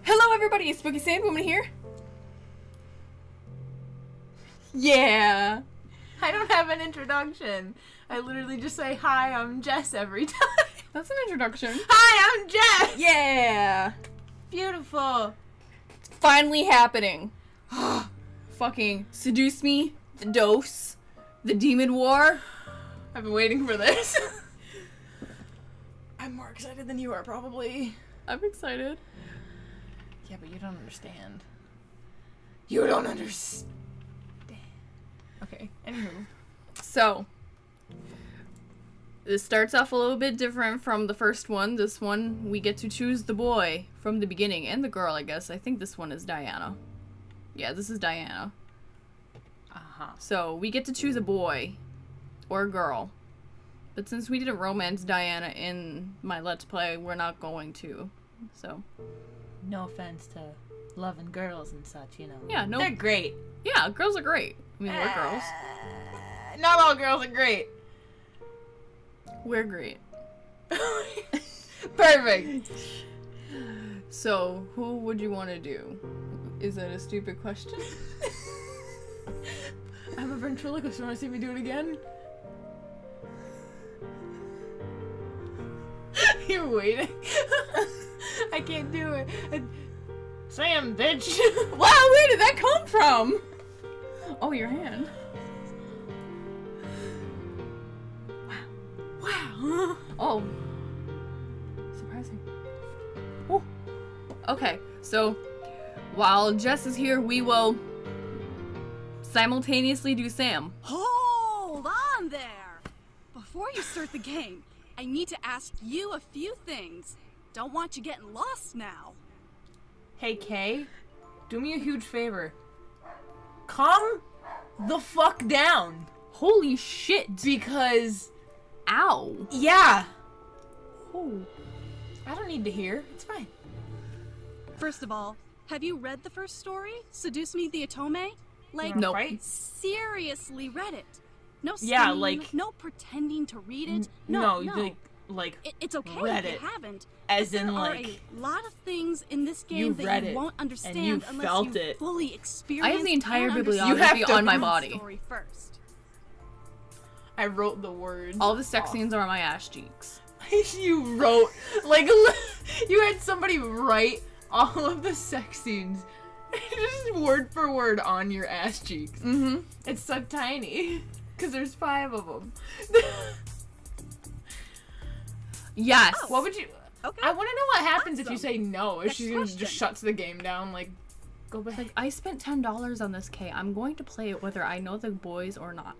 Hello everybody, it's Spooky Sandwoman here. Yeah. I don't have an introduction. I literally just say, hi, I'm Jess every time. That's an introduction. Hi, I'm Jess! Yeah. Beautiful. It's finally happening. Fucking Seduce Me, the Dose, the Demon War. I've been waiting for this. I'm more excited than you are, probably. I'm excited. Yeah, but you don't understand. You don't understand. Okay, anywho. So, this starts off a little bit different from the first one. This one, we get to choose the boy from the beginning, and the girl, I guess. I think this one is Diana. Yeah, this is Diana. Uh-huh. So, we get to choose a boy or a girl. But since we didn't romance Diana in my Let's Play, we're not going to. So. No offense to loving girls and such, you know. Yeah, no. They're great. Yeah, girls are great. I mean, we're girls. Not all girls are great. We're great. Perfect. So, who would you want to do? Is that a stupid question? I'm a ventriloquist. You want to see me do it again? You're waiting. I can't do it. Sam, bitch. Wow, where did that come from? Oh, your hand. Wow. Oh. Surprising. Oh. Okay, so while Jess is here, we will simultaneously do Sam. Hold on there! Before you start the game, I need to ask you a few things. Don't want you getting lost now. Hey, Kay, do me a huge favor. Calm the fuck down. Holy shit. Because, Ow. yeah. Oh. I don't need to hear. It's fine. First of all, have you read the first story, Seduce Me the Otome? Like, Nope. Right? seriously read it. No scheme, Yeah, like- no pretending to read it. No, no. like It's okay read if it. you haven't. As There in, are like, a lot of things in this you game read that you it, won't understand and you unless felt you it. fully experience. I have the entire and bibliography understand You have to on my the body. story first. I wrote the words. All the sex off. scenes are on my ass cheeks. You wrote, like, you had somebody write all of the sex scenes just word for word on your ass cheeks. Mm-hmm. It's so tiny because there's 5 of them. Yes. Oh. What would you? Okay. I want to know what happens if you Awesome. say no. If Next she question. just shuts the game down, like, go back. Like, I spent $10 on this K. I'm going to play it whether I know the boys or not.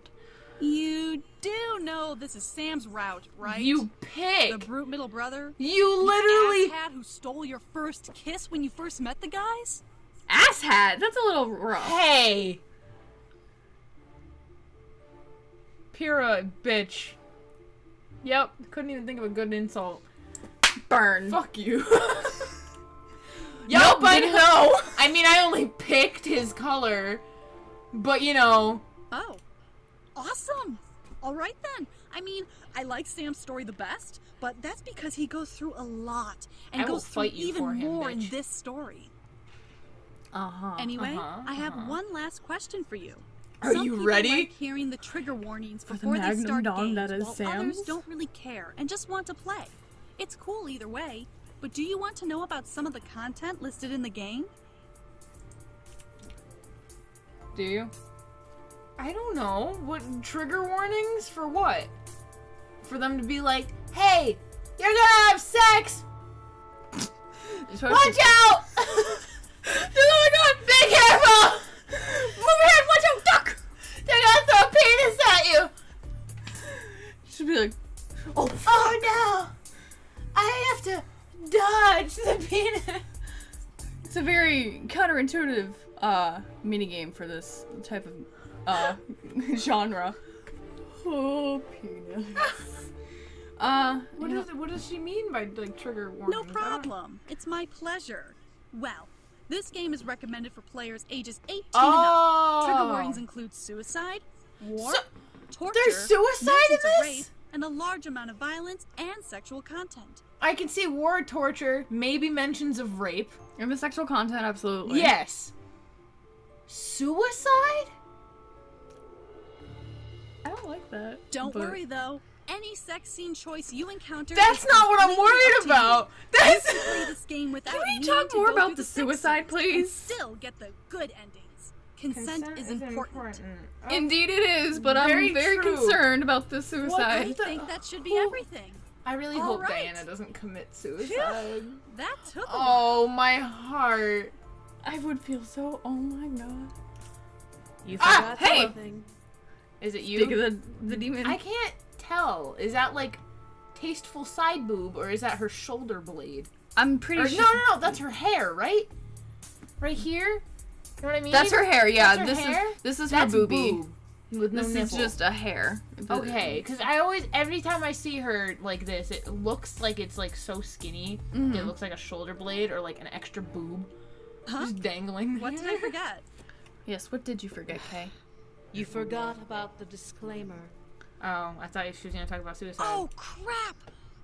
You do know this is Sam's route, right? You the pick. brute middle brother. You literally. The asshat who stole your first kiss when you first met the guys. Asshat! That's a little rough. Hey. Pura bitch. Yep. Couldn't even think of a good insult. Burn. Fuck you. Nope, but didn't no. I mean, I only picked his color, but you know. Oh, awesome. All right then. I mean, I like Sam's story the best, but that's because he goes through a lot and I will goes through fight you even for him, more in bitch. this story. Uh-huh. Anyway, uh-huh, I have uh-huh. one last question for you. Are Some you people ready? like hearing the trigger warnings the before they Magnum start Dom games, that is while others Sam's? don't really care and just want to play. It's cool either way, but do you want to know about some of the content listed in the game? Do you? I don't know. What trigger warnings for what? For them to be like, "Hey, you're gonna have sex. Watch out! Oh my God! Be careful! Move your head! Watch out! Duck! They're gonna throw a penis at you! Should be like, Oh no! I have to dodge the penis. it's a very counterintuitive minigame for this type of genre. Oh, penis. What does she mean by like trigger warnings? No problem. It's my pleasure. Well, this game is recommended for players ages 18 and up. Trigger warnings include suicide, war, torture, there's suicide in mentions of this? rape, and a large amount of violence and sexual content. I can see war, torture, maybe mentions of rape. And the sexual content, absolutely. Yes. Suicide? I don't like that. Don't but- worry though. Any sex scene choice you encounter That's is not what I'm completely worried up to you. about. You That's can play this game without Can we needing talk to more go about through the sex suicide, scenes please? and still get the good endings. Consent is important. Indeed it is, but Very I'm very true. concerned about the I suicide. think that should be everything. I really All hope right. Diana doesn't commit suicide. That took a while. Oh, my heart. I would feel so. Oh my god. You Ah, forgot hey! something. Is it Speak you? of the demon. I can't tell. Is that like tasteful side boob or is that her shoulder blade? I'm pretty Or, sure. no, that's her hair, right? Right here? You know what I mean? That's her hair. Yeah, That's her hair? this is That's her boobie. boob with no This is nipple. just a hair. Okay, because I always, every time I see her like this, it looks like it's like so skinny. Mhm. It looks like a shoulder blade or like an extra boob Huh? just dangling. What did I forget? Yes. What did you forget, Kay? You forgot about the disclaimer. Oh, I thought she was gonna talk about suicide. Oh crap!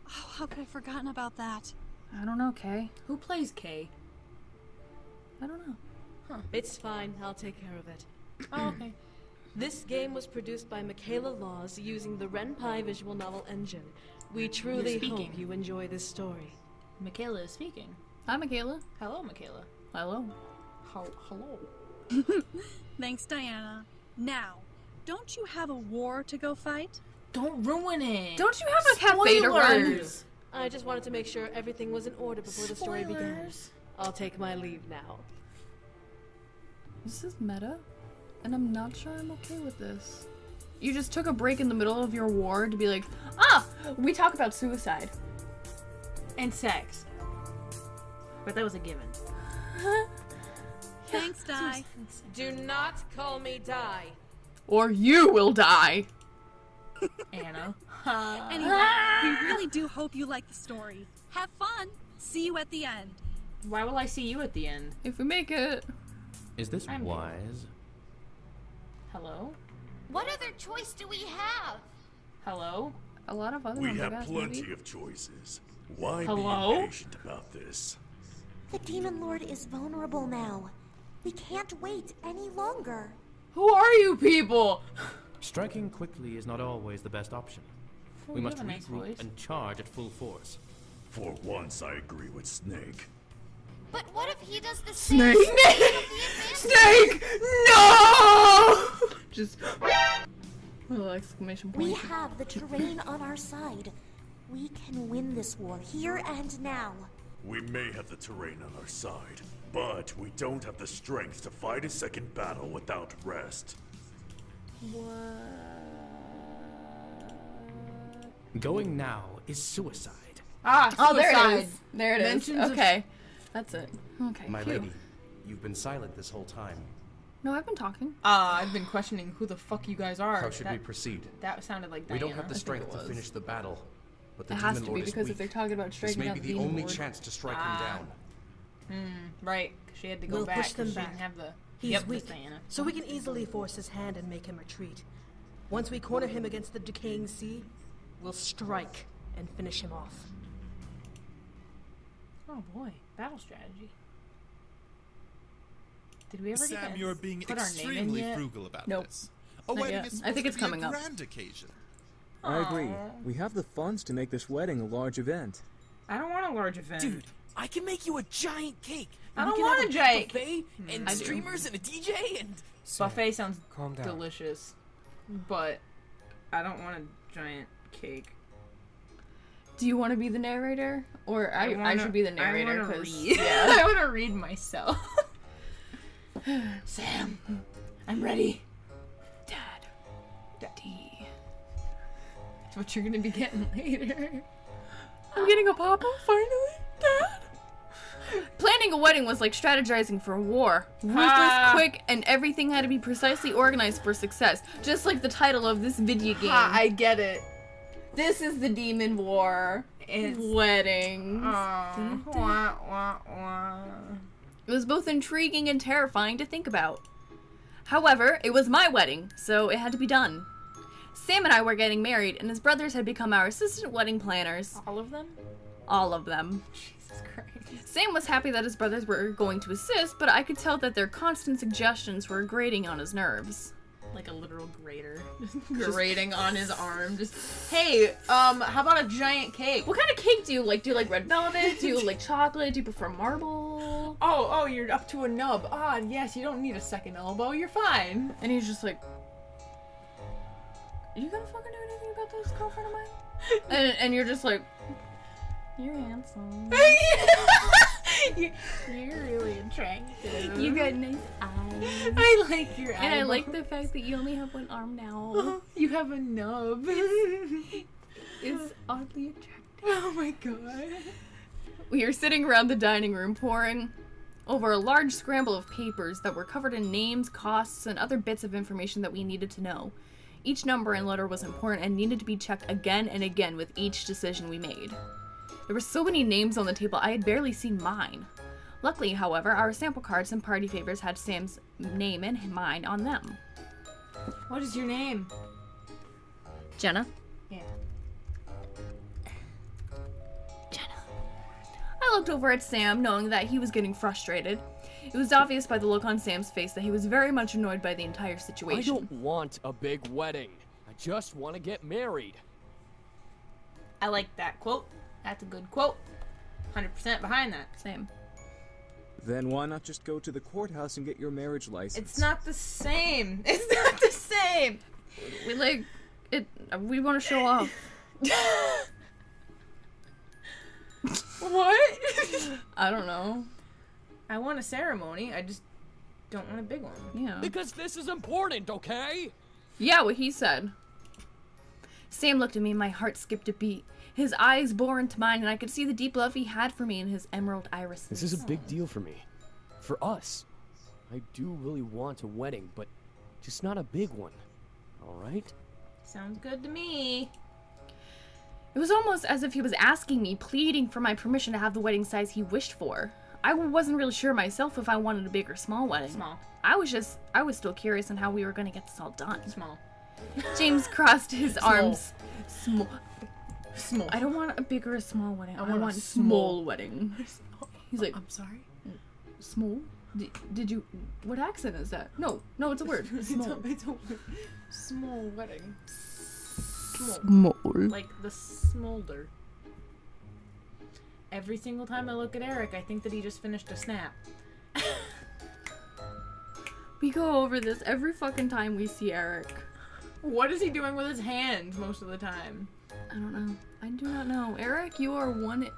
Oh, how could I have forgotten about that? I don't know, Kay. Who plays Kay? I don't know. It's fine, I'll take care of it. Oh, okay. This game was produced by Michaela Laws using the Ren'Py visual novel engine. We truly speaking. hope you enjoy this story. Michaela is speaking. Hi, Michaela. Hello, Michaela. Hello. Hello. Thanks, Diana. Now, don't you have a war to go fight? Don't ruin it. Don't you have a cafe to run? Spoilers. I just wanted to make sure everything was in order before the story began. Spoilers. I'll take my leave now. This is meta, and I'm not sure I'm okay with this. You just took a break in the middle of your war to be like, we talk about suicide. And sex. But that was a given. Thanks, Di. Do not call me Di. Or you will die. Anna. Anyway, we really do hope you like the story. Have fun. See you at the end. Why will I see you at the end? If we make it. Is this I'm- wise? Hello? What other choice do we have? Hello? A lot of other We ones, I have guess, plenty maybe. of choices. Why Hello? be impatient about this? The Demon Lord is vulnerable now. We can't wait any longer. Who are you people? Striking quickly is not always the best option. Oh, We you must have a nice regroup voice. and charge at full force. For once, I agree with Snake. But what if he does the Snake. same? Snake! No! Just. Little exclamation We point. have the terrain on our side. We can win this war here and now. We may have the terrain on our side, but we don't have the strength to fight a second battle without rest. Going now is suicide. Ah, Oh, there it suicide. is. There it is. Mentions of- Okay. That's it. Okay. My phew. lady, you've been silent this whole time. No, I've been talking. I've been questioning who the fuck you guys are. How should that, we proceed? That sounded like We Diana. don't have the think strength it to was. finish the battle, but the It has Demon to Lord be is because weak. if they're talking about This striking may out be the the Demon only Lord. chance to strike him down. Right, 'cause she had to go We'll back. push them 'cause she back. didn't have the. He's yep, weak, that's Diana. so we can easily force his hand and make him retreat. Once we corner him against the decaying sea, we'll strike and finish him off. Oh boy, battle strategy. Did we ever get Sam, to you're being put our name in extremely yet? frugal about Nope. this. Not A wedding yet. is I supposed think to it's be coming a up. grand occasion. I agree. We have the funds to make this wedding a large event. I don't want a large event. Dude, I can make you a giant cake. I And don't we can want have a giant buffet and I do. streamers and a DJ and Buffet sounds Calm down. delicious, but I don't want a giant cake. Do you want to be the narrator, or I should be the narrator? I wanna 'cause- read. yeah. I want to read myself. Sam, I'm ready. Dad. D. That's what you're gonna be getting later. I'm getting a papa finally, Dad. Planning a wedding was like strategizing for a war. Ruthless, quick, and everything had to be precisely organized for success. Just like the title of this video game. I get it. This is the Demon War. It's Weddings. wah, wah, wah. It was both intriguing and terrifying to think about. However, it was my wedding, so it had to be done. Sam and I were getting married, and his brothers had become our assistant wedding planners. All of them? All of them. Jesus Christ. Sam was happy that his brothers were going to assist, but I could tell that their constant suggestions were grating on his nerves. Like a literal grater. Just grating on his arm. Just, hey, how about a giant cake? What kind of cake do you like? Do you like red velvet? Do you like chocolate? Do you prefer marble? Oh, you're up to a nub. Ah, yes, you don't need a second elbow. You're fine. And he's just like, are you gonna fucking do anything about this girlfriend of mine? and you're just like, you're handsome. You're really attractive. You got nice eyes. I like your eyes. And I like the fact that you only have one arm now. You have a nub. It's oddly attractive. Oh my god. We were sitting around the dining room poring over a large scramble of papers that were covered in names, costs, and other bits of information that we needed to know. Each number and letter was important and needed to be checked again and again with each decision we made. There were so many names on the table, I had barely seen mine. Luckily, however, our sample cards and party favors had Sam's name and mine on them. What is your name? Jenna? Yeah. Jenna. I looked over at Sam, knowing that he was getting frustrated. It was obvious by the look on Sam's face that he was very much annoyed by the entire situation. I don't want a big wedding. I just want to get married. I like that quote. That's a good quote. 100% behind that. Same. Then why not just go to the courthouse and get your marriage license? It's not the same. It's not the same. We like it. We want to show off. What? I don't know. I want a ceremony. I just don't want a big one. Yeah. Because this is important, okay? Yeah, what he said. Sam looked at me and my heart skipped a beat. His eyes bore into mine, and I could see the deep love he had for me in his emerald irises. This is a big deal for me. For us. I do really want a wedding, but just not a big one. Alright? Sounds good to me. It was almost as if he was asking me, pleading for my permission to have the wedding size he wished for. I wasn't really sure myself if I wanted a big or small wedding. Small. I was still curious on how we were going to get this all done. Small. James crossed his arms. Small. Small. I don't want a big or a small wedding. I want want a a small wedding. He's like, I'm sorry? small? Did you... What accent is that? No, it's a word. Small. It's a word. Small wedding. Small. Small. Like the smolder. Every single time I look at Eric, I think that he just finished a snap. We go over this every fucking time we see Eric. What is he doing with his hands most of the time? I don't know. I do not know. Eric, you are an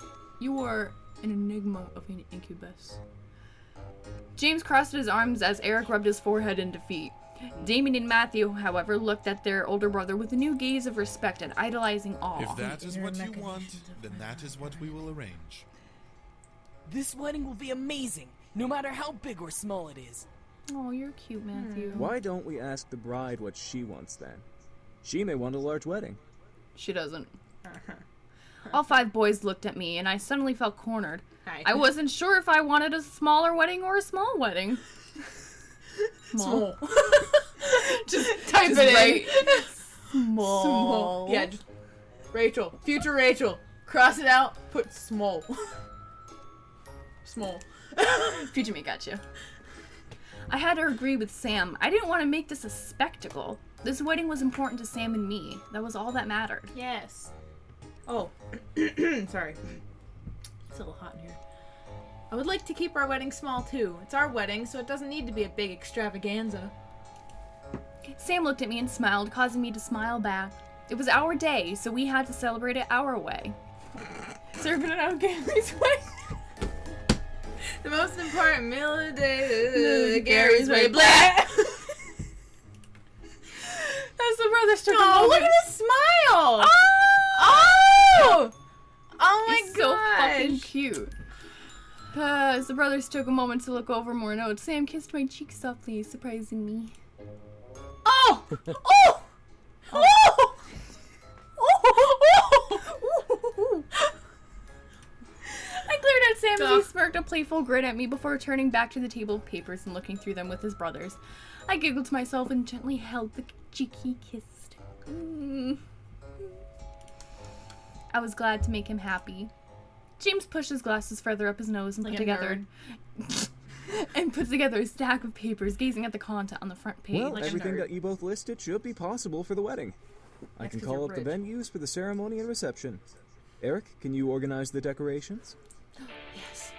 enigma of an incubus. James crossed his arms as Eric rubbed his forehead in defeat. Damien and Matthew, however, looked at their older brother with a new gaze of respect and idolizing awe. If that is what you want, then that is what we will arrange. This wedding will be amazing, no matter how big or small it is. Oh, you're cute, Matthew. Why don't we ask the bride what she wants then? She may want a large wedding. She doesn't. All five boys looked at me, and I suddenly felt cornered. Hi. I wasn't sure if I wanted a smaller wedding or a small wedding. Small. Just type it right. in. Small. Yeah, just Rachel. Future Rachel. Cross it out. Put small. Small. Future me, gotcha. I had to agree with Sam. I didn't want to make this a spectacle. This wedding was important to Sam and me. That was all that mattered. Yes. Oh. Sorry. It's a little hot in here. I would like to keep our wedding small too. It's our wedding, so it doesn't need to be a big extravaganza. Sam looked at me and smiled, causing me to smile back. It was our day, so we had to celebrate it our way. Serving it out Gary's way. The most important meal of the day, Gary's way. Blah! As the brothers took a Oh, moment. look at his smile! Oh! Oh my He's god! so fucking cute. As the brothers took a moment to look over more notes, Sam kissed my cheek softly, surprising me. Oh! Oh! Oh! Oh! I glared at Sam as he smirked a playful grin at me before turning back to the table of papers and looking through them with his brothers. I giggled to myself and gently held the cheek he kissed. I was glad to make him happy. James pushed his glasses further up his nose and Like put a together and put together a stack of papers, gazing at the content on the front page. Well, everything that you both listed should be possible for the wedding. I can call up the venues for the ceremony and reception. Eric, can you organize the decorations? Yes.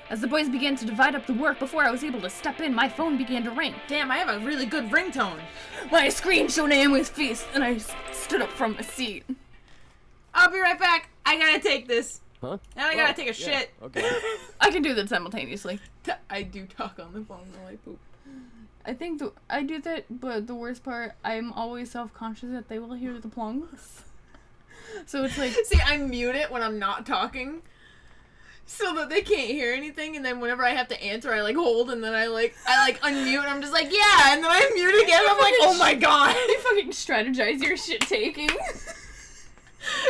As the boys began to divide up the work, before I was able to step in, my phone began to ring. Damn, I have a really good ringtone. My screen showed Naomi's face, and I stood up from my seat. I'll be right back. I gotta take this. Huh? And I gotta take a shit. Okay. I can do that simultaneously. I do talk on the phone while I poop. I think I do that, but the worst part, I'm always self-conscious that they will hear the plunks. So it's like... See, I mute it when I'm not talking, so that they can't hear anything, and then whenever I have to answer, I, like, hold, and then I unmute, and I'm just like, yeah, and then I mute again, I'm like, oh my god! You fucking strategize your shit-taking.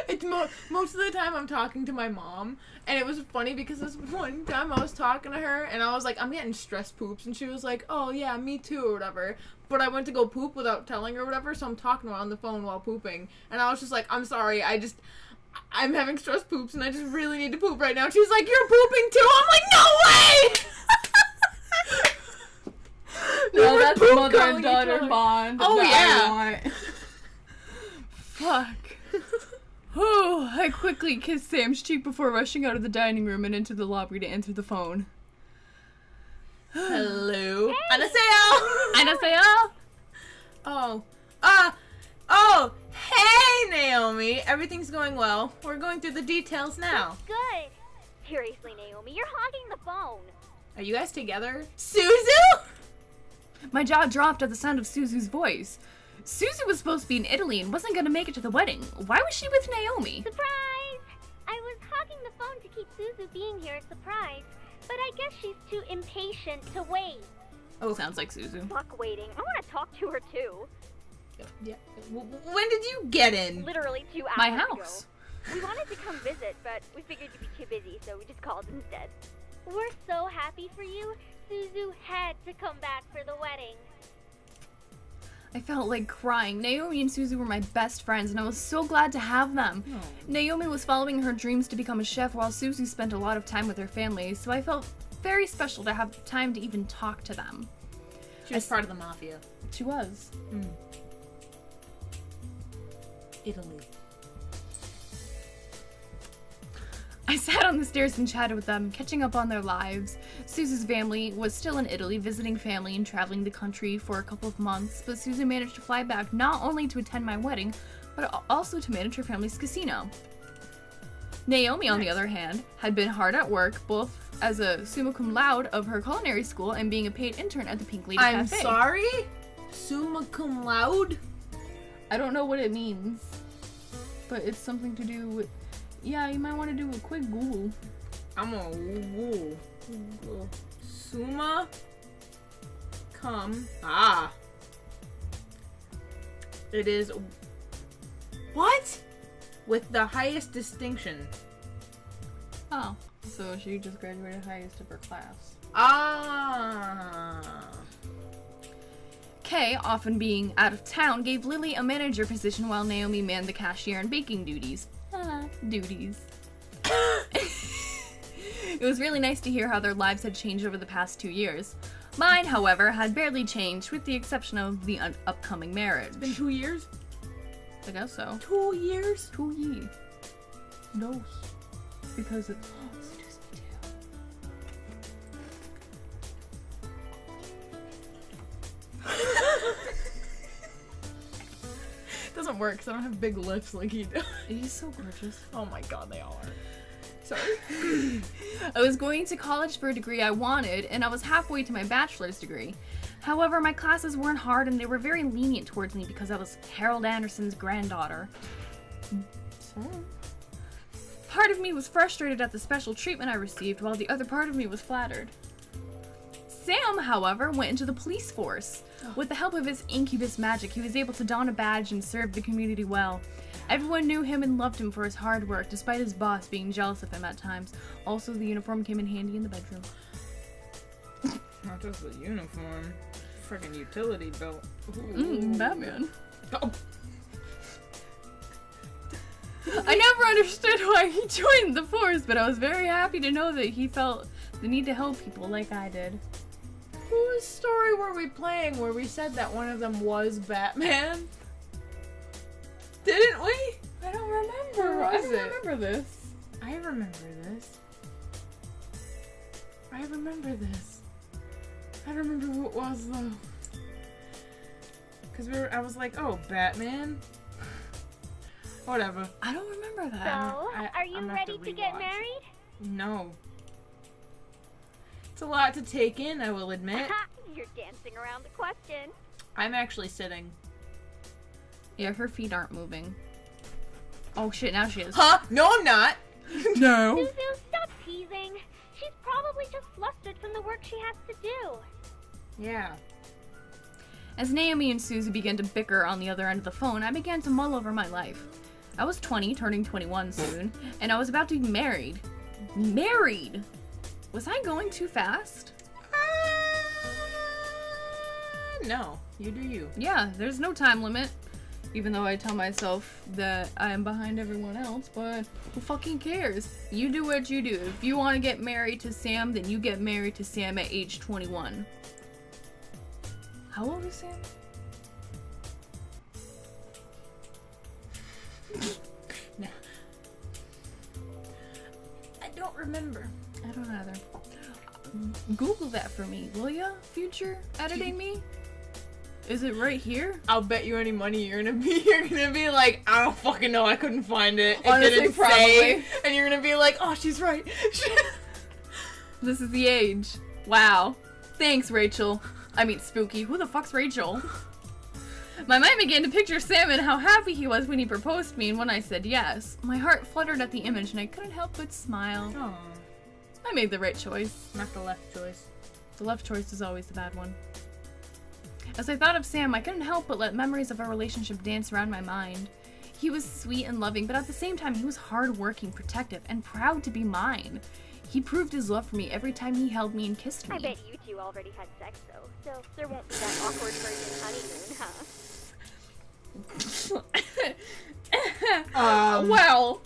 It's most of the time I'm talking to my mom, and it was funny because this one time I was talking to her, and I was like, I'm getting stress poops, and she was like, oh yeah, me too, or whatever. But I went to go poop without telling her or whatever, so I'm talking to her on the phone while pooping, and I was just like, I'm sorry, I'm having stress poops, and I just really need to poop right now. And she's like, you're pooping too? I'm like, no way! No, that's mother and daughter bond. Oh yeah. Fuck. Oh, I quickly kissed Sam's cheek before rushing out of the dining room and into the lobby to answer the phone. Hello. 안녕하세요. 안녕하세요. Oh, hey Naomi. Everything's going well. We're going through the details now. Good. Seriously, Naomi, you're hogging the phone. Are you guys together? Suzu? My jaw dropped at the sound of Suzu's voice. Susie was supposed to be in Italy and wasn't going to make it to the wedding. Why was she with Naomi? Surprise! I was hogging the phone to keep Suzu being here a surprise, but I guess she's too impatient to wait. Oh, sounds like Suzu. Fuck waiting. I want to talk to her too. Yeah. When did you get in? Literally 2 hours My house. ago. We wanted to come visit, but we figured you'd be too busy, so we just called instead. We're so happy for you. Suzu had to come back for the wedding. I felt like crying. Naomi and Susie were my best friends, and I was so glad to have them. Oh. Naomi was following her dreams to become a chef, while Susie spent a lot of time with her family, so I felt very special to have time to even talk to them. She was part of the mafia. She was. Italy. I sat on the stairs and chatted with them, catching up on their lives. Susie's family was still in Italy, visiting family and traveling the country for a couple of months, but Susie managed to fly back not only to attend my wedding, but also to manage her family's casino. Naomi, on the other hand, had been hard at work, both as a summa cum laude of her culinary school and being a paid intern at the Pink Lady Cafe. I'm sorry? Summa cum laude? I don't know what it means, but it's something to do with... Yeah, you might want to do a quick Google. I'm gonna Google. Summa cum. It is. What? With the highest distinction. Oh, so she just graduated highest of her class. Kay, often being out of town, gave Lily a manager position while Naomi manned the cashier and baking duties. Duties. It was really nice to hear how their lives had changed over the past 2 years. Mine, however, had barely changed, with the exception of the upcoming marriage. It's been 2 years? I guess so. 2 years? 2 years. No. Because it's... Seduce Me Doesn't work because I don't have big lips like he does. He's so gorgeous. Oh my god, they all are. Sorry. I was going to college for a degree I wanted, and I was halfway to my bachelor's degree. However, my classes weren't hard, and they were very lenient towards me because I was Harold Anderson's granddaughter. So, part of me was frustrated at the special treatment I received, while the other part of me was flattered. Sam, however, went into the police force. With the help of his incubus magic, he was able to don a badge and serve the community well. Everyone knew him and loved him for his hard work, despite his boss being jealous of him at times. Also, the uniform came in handy in the bedroom. Not just the uniform. Friggin' utility belt. Batman. Oh. I never understood why he joined the Force, but I was very happy to know that he felt the need to help people like I did. Whose story were we playing where we said that one of them was Batman? Didn't we? I don't remember. I don't remember this. I remember this. I remember this. I don't remember who it was though. Cause I was like, oh, Batman. Whatever. I don't remember that. So, are you ready to get married? No. It's a lot to take in, I will admit. You're dancing around the question. I'm actually sitting. Yeah, her feet aren't moving. Oh shit, now she is. Huh? No, I'm not. No. Suzu, stop teasing. She's probably just flustered from the work she has to do. Yeah. As Naomi and Susie began to bicker on the other end of the phone, I began to mull over my life. I was 20, turning 21 soon, and I was about to be married. Married! Was I going too fast? No, you do you. Yeah, there's no time limit. Even though I tell myself that I am behind everyone else, but who fucking cares? You do what you do. If you want to get married to Sam, then you get married to Sam at age 21. How old is Sam? No. I don't remember. I don't either. Google that for me, will ya? Future editing me? Is it right here? I'll bet you any money you're gonna be like, I don't fucking know, I couldn't find it. It Honestly, didn't probably. say. And you're gonna be like, oh, she's right. This is the age. Wow. Thanks, Rachel. I mean, Spooky. Who the fuck's Rachel? My mind began to picture Sam and how happy he was when he proposed to me and when I said yes. My heart fluttered at the image and I couldn't help but smile. Aww. I made the right choice. Not the left choice. The left choice is always the bad one. As I thought of Sam, I couldn't help but let memories of our relationship dance around my mind. He was sweet and loving, but at the same time, he was hardworking, protective, and proud to be mine. He proved his love for me every time he held me and kissed me. I bet you two already had sex, though, so there won't be that awkward virgin honeymoon, huh? Well,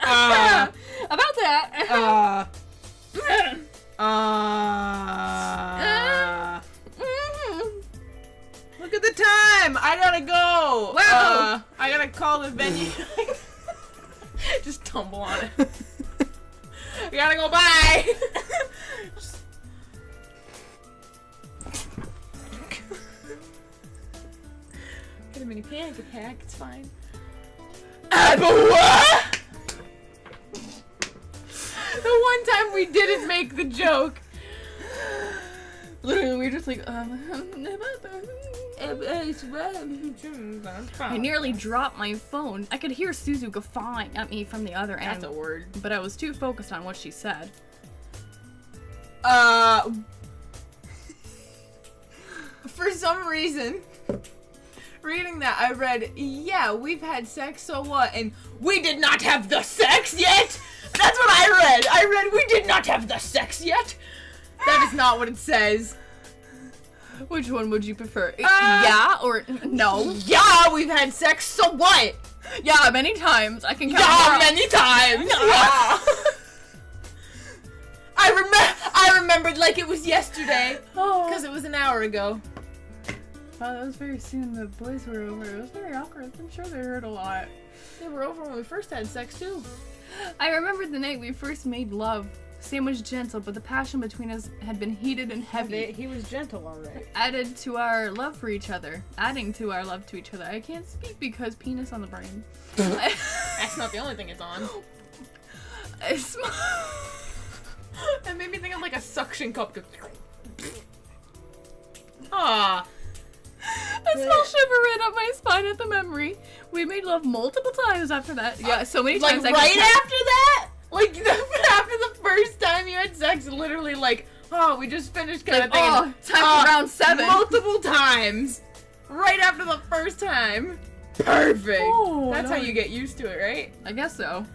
about that. Look at the time! I gotta go! Wow! I gotta call the venue. Just tumble on it. I gotta go, bye! Get a mini panic attack, it's fine. But what? The one time we didn't make the joke. Literally, we were just like, I nearly dropped my phone. I could hear Suzu guffawing at me from the other end. That's a word. But I was too focused on what she said. For some reason, reading that, I read, yeah, we've had sex, so what? And we did not have the sex yet? That's what I read. I read, we did not have the sex yet. That is not what it says. Which one would you prefer? Yeah or no? Yeah, we've had sex, so what? Yeah, many times. I can count. Yeah, many times. Yeah. I remembered like it was yesterday. Because it was an hour ago. Wow, that was very soon. The boys were over. It was very awkward. I'm sure they hurt a lot. They were over when we first had sex, too. I remember the night we first made love. Sam was gentle, but the passion between us had been heated and heavy. He was gentle, alright. Adding to our love to each other. I can't speak because penis on the brain. That's not the only thing it's on. That made me think of like a suction cup. Ah. A small shiver ran up my spine at the memory. We made love multiple times after that. Yeah, so many times. Like right after that? Like after the first time you had sex, literally like, oh, we just finished kind of thing. Oh, time for round 7. Multiple times. Right after the first time. Perfect. Oh, That's how you get used to it, right? I guess so.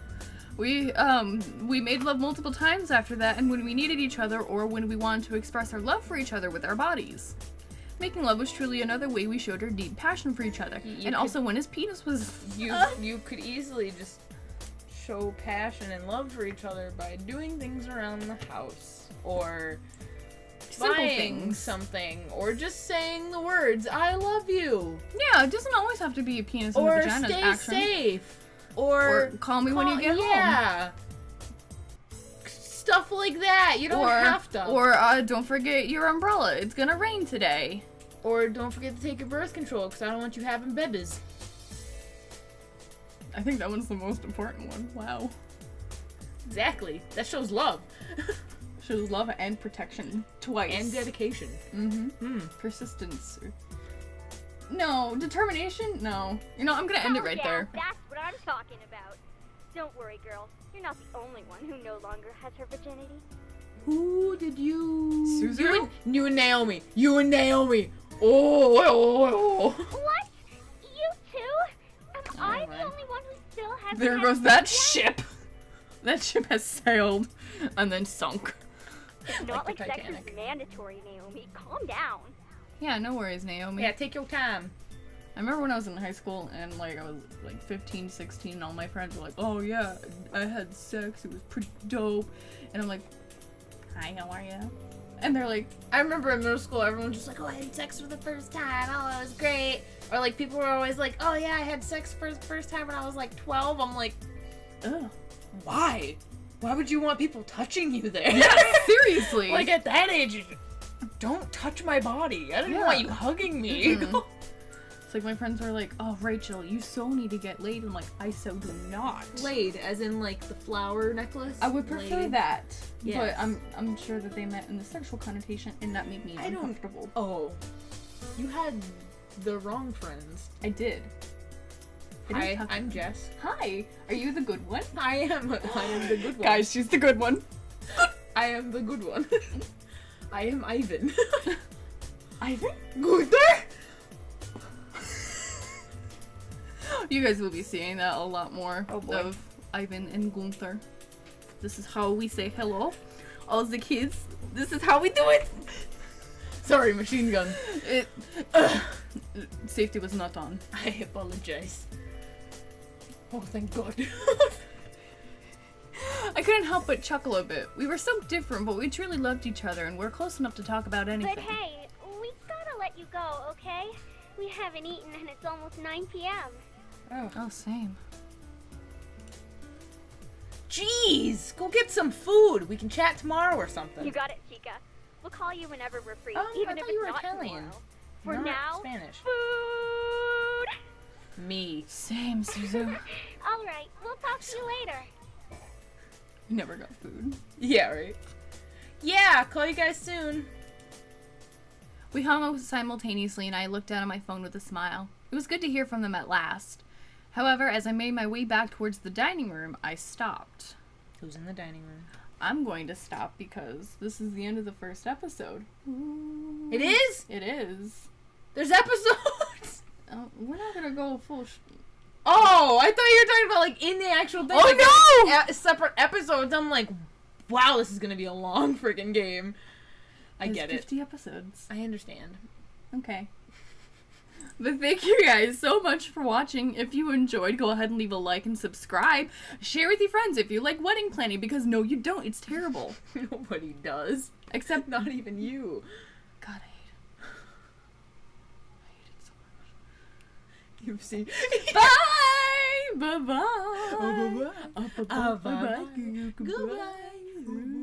We made love multiple times after that, and when we needed each other or when we wanted to express our love for each other with our bodies. Making love was truly another way we showed our deep passion for each other. Also when his penis was... You could easily just show passion and love for each other by doing things around the house, or Simple buying things. something, or just saying the words "I love you," Yeah, it doesn't always have to be a penis in the or vagina "Stay action. safe," or call me when you get home. Yeah, stuff like that. You don't have to. Or don't forget your umbrella. It's gonna rain today. Or don't forget to take your birth control because I don't want you having babies. I think that one's the most important one. Wow. Exactly. That shows love. Shows love and protection twice. And dedication. Persistence. No. Determination? No. You know, I'm gonna end it right there. That's what I'm talking about. Don't worry, girl. You're not the only one who no longer has her virginity. Who did you... Suzu? You and Naomi. You and Naomi. Oh. What? You too? Am I the only one who still hasn't There had goes sex that yet? ship. That ship has sailed and then sunk. It's not like the sex Titanic. is mandatory, Naomi. Calm down. Yeah, no worries, Naomi. Yeah, take your time. I remember when I was in high school and like I was like 15, 16 and all my friends were like, oh yeah, I had sex, it was pretty dope. And I'm like, hi, how are you? And they're like, I remember in middle school, everyone was just like, oh, I had sex for the first time. Oh, it was great. Or like people were always like, oh yeah, I had sex for the first time when I was like 12. I'm like, ugh. Why? Why would you want people touching you there? Yeah, seriously. Like at that age, don't touch my body. I don't want you hugging me. It's like my friends were like, oh, Rachel, you so need to get laid. I'm like, I so do not. Laid, as in like the flower necklace? I would prefer Laid. that. Yes. But I'm sure that they meant in the sexual connotation and that made me uncomfortable. Oh. You had the wrong friends. I did. Hi, I'm Jess. Hi, are you the good one? I am the good one. Guys, she's the good one. I am the good one. I am Ivan. Ivan? Gunther? You guys will be seeing that a lot more boy. of Ivan and Gunther. This is how we say hello. All the kids, this is how we do it. Sorry, machine gun. Safety was not on. I apologize. Oh, thank God. I couldn't help but chuckle a bit. We were so different, but we truly loved each other, and we're close enough to talk about anything. But hey, we gotta let you go, okay? We haven't eaten and it's almost 9 p.m. Oh, same. Jeez, go get some food. We can chat tomorrow or something. You got it, Chica. We'll call you whenever we're free, I even if thought it's you were not Italian. tomorrow. For Not now, Spanish. food! Me. Same, Suzu. Alright, we'll talk to you later. You never got food. Yeah, right. Yeah, call you guys soon. We hung up simultaneously, and I looked down at my phone with a smile. It was good to hear from them at last. However, as I made my way back towards the dining room, I stopped. Who's in the dining room? I'm going to stop because this is the end of the first episode. It is? It is. There's episodes? We're not gonna go full Oh, I thought you were talking about like in the actual thing. Oh, like, separate episodes. I'm like, wow, this is gonna be a long freaking game. I There's get it. 50 episodes. I understand. Okay. But thank you guys so much for watching. If you enjoyed, go ahead and leave a like and subscribe. Share with your friends if you like wedding planning, because no, you don't. It's terrible. Nobody does. Except not even you. God, I hate it. I hate it so much. You've seen. Bye! Bye-bye! Bye-bye. Bye-bye. Goodbye.